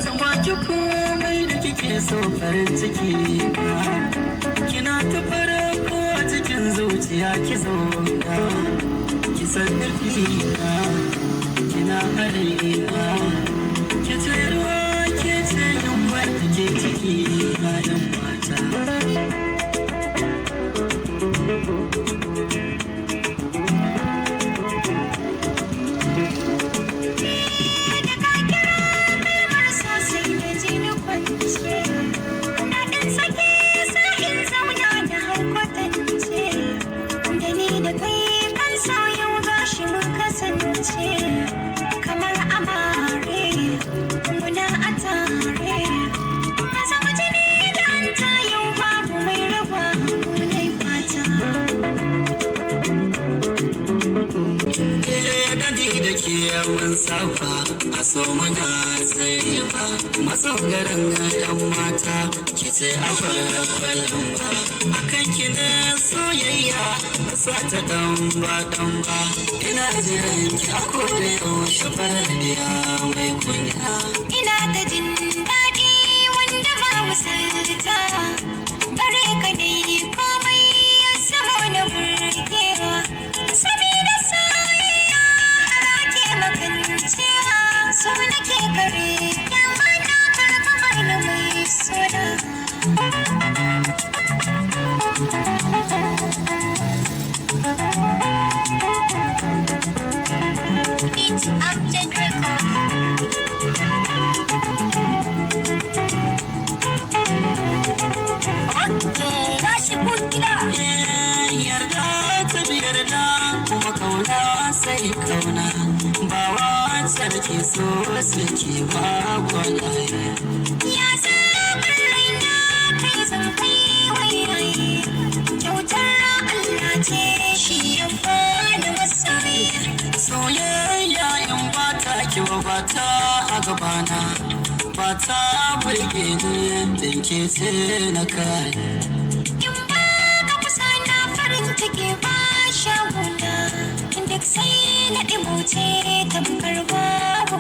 Zan baki komai da kike so farin ciki kina ta fara ko a cikin zuciya ki zo ki san nufi kina harina ki ce ruwa ke ce yunwa da ke ciki bayan mata. Kamar amare muna a tare ka zama jini da anta yau babu mai raba munai fata. Dadi da ke yawan safa a so mana tsaye ba matsaugarin yan mata ki ce a fara kwallon ba a kan ki na soyayya sa ta dan ba ina jiran ki a kore yaushe farar biya mai kunya. Ina ta jin daɗi wanda ba misalta bare ka dai komai ya zama na burgewa sabida soyayya ke makancewa so nake kare yamma na karkamar na mai soda. It's Upton Yarda ta yarda kuma kauna sai kauna ba wacce da ke so suke ba kwalaye. ya zaɓar raina kai zan kai wayaye kyautar Allah ce shi ya bani masoyi. Soyayya in ba ta ki ba ta a gabana ba ta burge ni din ke ce na kai. In ba ka kusa na farin ciki ba shaguna duk sai na ɗimoce tamkar babu